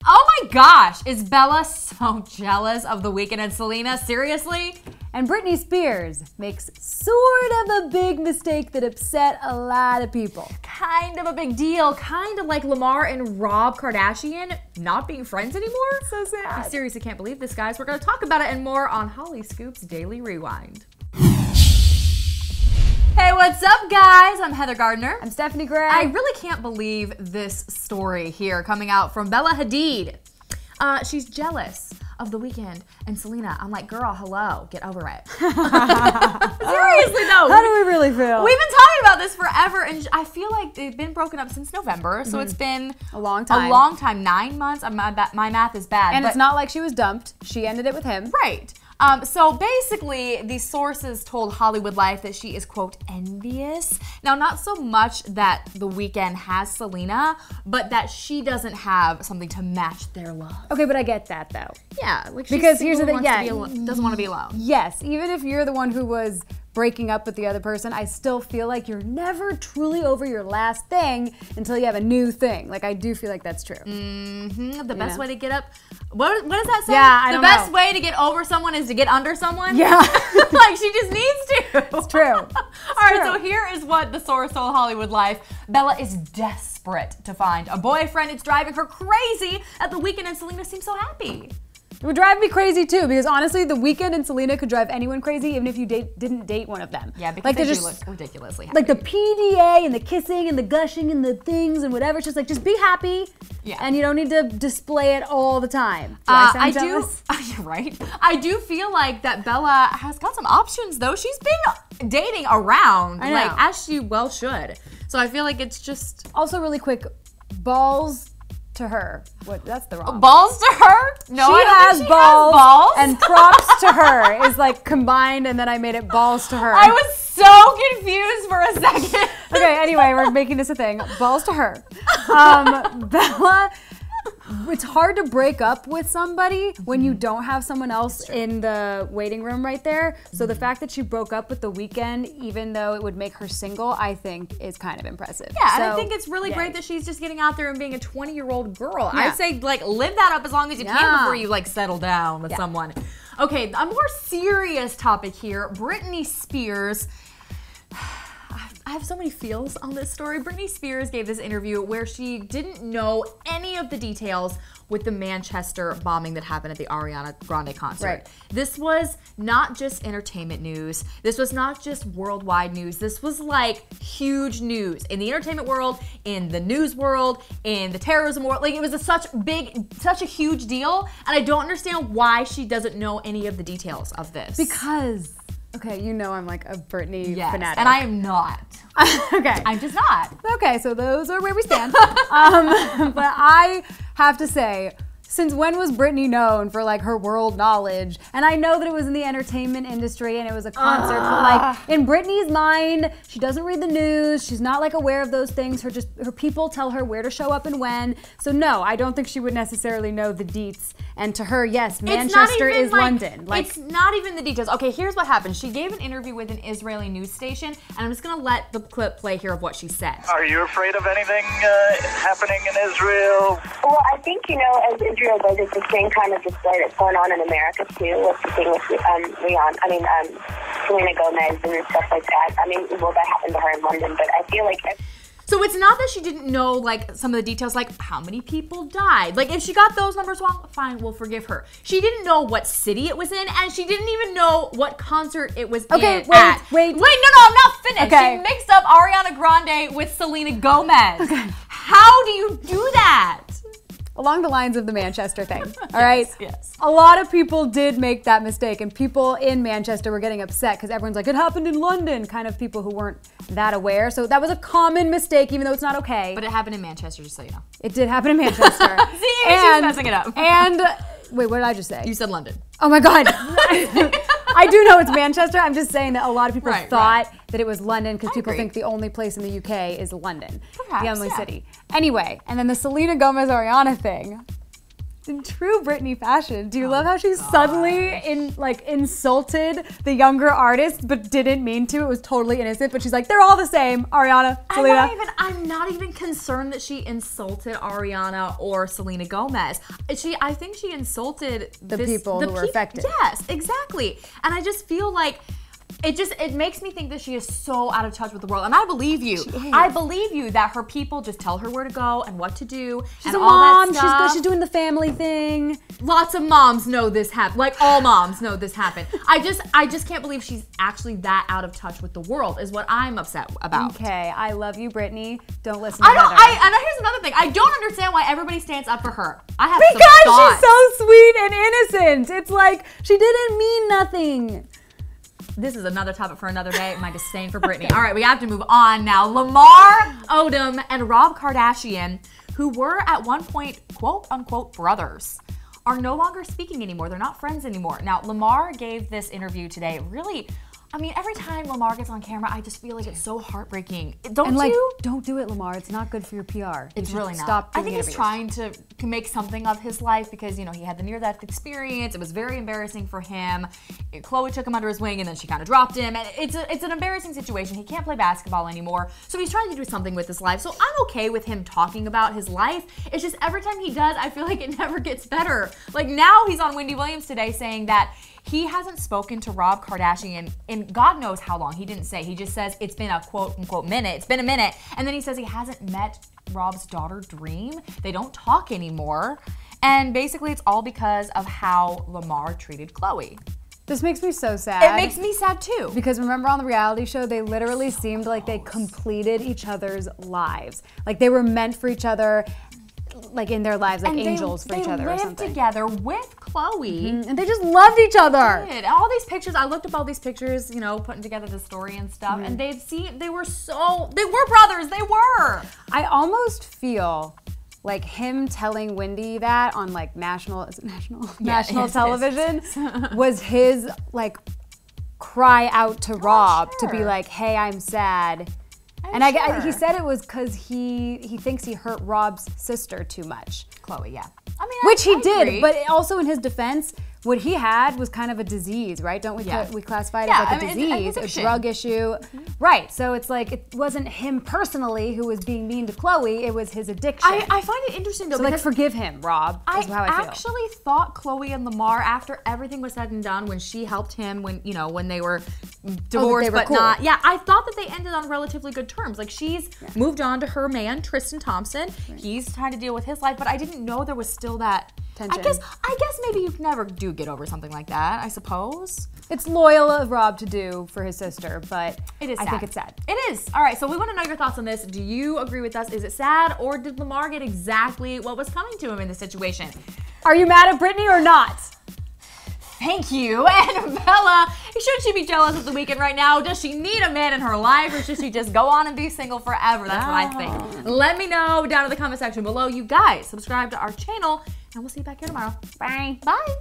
Oh my gosh, is Bella so jealous of The Weeknd and Selena? Seriously? And Britney Spears makes sort of a big mistake that upset a lot of people. Kind of a big deal. Kind of like Lamar and Rob Kardashian not being friends anymore. So sad. I seriously can't believe this, guys. We're going to talk about it and more on Hollyscoop's Daily Rewind. Hey, what's up, guys? I'm Heather Gardner. I'm Stephanie Gray. I really can't believe this story here coming out from Bella Hadid. She's jealous of The Weeknd and Selena. I'm like, girl, hello, get over it. Seriously, though. How do we really feel? We've been talking about this forever, and I feel like they've been broken up since November, so it's been a long time. 9 months. My math is bad. And it's not like she was dumped. She ended it with him. Right. So basically, the sources told Hollywood Life that she is, quote, envious. Now, not so much that The Weeknd has Selena, but that she doesn't have something to match their love. Okay, but I get that, though. Yeah, like because here's the thing, doesn't want to be alone. Yes, even if you're the one who was breaking up with the other person, I still feel like you're never truly over your last thing until you have a new thing. Like, I do feel like that's true. Mm-hmm. The best way to get up. What does that say? Yeah, I don't know. The best way to get over someone is to get under someone? Yeah. Like, she just needs to. It's true. All right, so here is what the source told Hollywood Life. Bella is desperate to find a boyfriend. It's driving her crazy that The Weeknd and Selena seem so happy. It would drive me crazy too, because honestly, The Weeknd and Selena could drive anyone crazy, even if you didn't date one of them. Yeah, because like, they do look ridiculously happy. Like the PDA and the kissing and the gushing and the things and whatever. It's just like, just be happy. Yeah. And you don't need to display it all the time. Do I sound jealous? You're right. I do feel like that Bella has got some options, though. She's been dating around, I know. like, as she well should. So I feel like it's just... Also, really quick, balls to her. What? That's the wrong. Balls to her? No, she has has balls. And props to her is like combined, and then I made it balls to her. I was so confused for a second. Okay, anyway, we're making this a thing. Balls to her. Bella, it's hard to break up with somebody when you don't have someone else in the waiting room right there. So the fact that she broke up with The Weeknd, even though it would make her single, I think is kind of impressive. Yeah, so, and I think it's really great that she's just getting out there and being a 20-year-old girl. Yeah. I'd say, like, live that up as long as you can before you, like, settle down with someone. Okay, a more serious topic here. Britney Spears. I have so many feels on this story. Britney Spears gave this interview where she didn't know any of the details with the Manchester bombing that happened at the Ariana Grande concert. Right. This was not just entertainment news. This was not just worldwide news. This was like huge news in the entertainment world, in the news world, in the terrorism world. Like, it was such a huge deal, and I don't understand why she doesn't know any of the details of this. Because, okay, you know I'm like a Britney fanatic. And I am not. Okay. I'm just not. Okay, so those are where we stand. But I have to say, since when was Britney known for like her world knowledge? And I know that it was in the entertainment industry and it was a concert, but like in Britney's mind, she doesn't read the news. She's not like aware of those things. Her people tell her where to show up and when. So no, I don't think she would necessarily know the deets. And to her, yes, Manchester is London. Like, it's not even the details. Okay, here's what happened. She gave an interview with an Israeli news station, and I'm just gonna let the clip play here of what she said. Are you afraid of anything happening in Israel? Well, I think, as Israel does, it's the same kind of display that's going on in America, too. What's the thing with Selena Gomez and stuff like that. Well, that happened to her in London, but I feel like... So it's not that she didn't know, like, some of the details, like how many people died. Like, if she got those numbers wrong, fine, we'll forgive her. She didn't know what city it was in, and she didn't even know what concert it was in. Wait, no, I'm not finished. Okay. She mixed up Ariana Grande with Selena Gomez. Okay. How do you do that? Along the lines of the Manchester thing, all right? Yes. A lot of people did make that mistake, and people in Manchester were getting upset because everyone's like, it happened in London, kind of people who weren't that aware. So that was a common mistake, even though it's not okay. But it happened in Manchester, just so you know. It did happen in Manchester. See, she's messing it up. And, wait, what did I just say? You said London. Oh my God. I do know it's Manchester. I'm just saying that a lot of people thought that it was London because people think the only place in the UK is London. Perhaps, the only city. Anyway, and then the Selena Gomez Ariana thing. In true Britney fashion, do you love how she suddenly insulted the younger artist, but didn't mean to? It was totally innocent, but she's like, they're all the same. Ariana, Selena. I'm not even concerned that she insulted Ariana or Selena Gomez. I think she insulted the people who were affected. Yes, exactly. And I just feel like it makes me think that she is so out of touch with the world. And I believe you. I believe you that her people just tell her where to go and what to do. She's and a all mom. that stuff. She's doing the family thing. Lots of moms know this happened. Like all moms know this happened. I just can't believe she's actually that out of touch with the world is what I'm upset about. Okay, I love you, Britney. Don't listen to Heather. And here's another thing. I don't understand why everybody stands up for her. I have because some thoughts. she's so sweet and innocent. It's like she didn't mean nothing. This is another topic for another day. My disdain for Britney. All right, we have to move on now. Lamar Odom and Rob Kardashian, who were at one point quote unquote brothers, are no longer speaking anymore. They're not friends anymore. Now, Lamar gave this interview today. Really, I mean, every time Lamar gets on camera, I just feel like it's so heartbreaking. Don't you? Don't do it, Lamar. It's not good for your PR. It's really not. Stop doing I think he's trying to make something of his life because, he had the near-death experience. It was very embarrassing for him. Khloe took him under his wing and then she kind of dropped him. And it's an embarrassing situation. He can't play basketball anymore. So he's trying to do something with his life. So I'm okay with him talking about his life. It's just every time he does, I feel like it never gets better. Like now he's on Wendy Williams today saying that he hasn't spoken to Rob Kardashian in God knows how long. He didn't say. He just says it's been a quote-unquote minute. It's been a minute. And then he says he hasn't met Rob's daughter, Dream. They don't talk anymore. And basically it's all because of how Lamar treated Khloe. This makes me so sad. It makes me sad too. Because remember on the reality show, they literally seemed like they completed each other's lives. Like they were meant for each other. Like in their lives, like and angels for each other or something. They lived together with Khloe. And they just loved each other. They did. All these pictures, I looked up all these pictures, putting together the story and stuff, and they were brothers, they were. I almost feel like him telling Wendy that on like national television was his like cry out to Rob to be like, hey, I'm sad. He said it was because he thinks he hurt Rob's sister too much. Khloe, yeah. Which he did, but also in his defense, what he had was kind of a disease, right? Don't we we classify it as like a disease, a drug issue. Right, so it's like it wasn't him personally who was being mean to Khloe, it was his addiction. I find it interesting though, so like forgive him, Rob, is how I feel. Actually thought Khloe and Lamar, after everything was said and done, when she helped him, when they were divorced but cool. not. Yeah, I thought that they ended on relatively good terms. Like she's moved on to her man, Tristan Thompson. Right. He's trying to deal with his life, but I didn't know there was still that tension. I guess maybe you never do get over something like that, I suppose. It's loyal of Rob to do for his sister, but it is sad. I think it's sad. It is. All right, so we want to know your thoughts on this. Do you agree with us? Is it sad, or did Lamar get exactly what was coming to him in this situation? Are you mad at Britney or not? Thank you. And Bella, should she be jealous of The Weeknd right now? Does she need a man in her life, or should she just go on and be single forever? That's what I think. Let me know down in the comment section below. You guys, subscribe to our channel, and we'll see you back here tomorrow. Bye. Bye.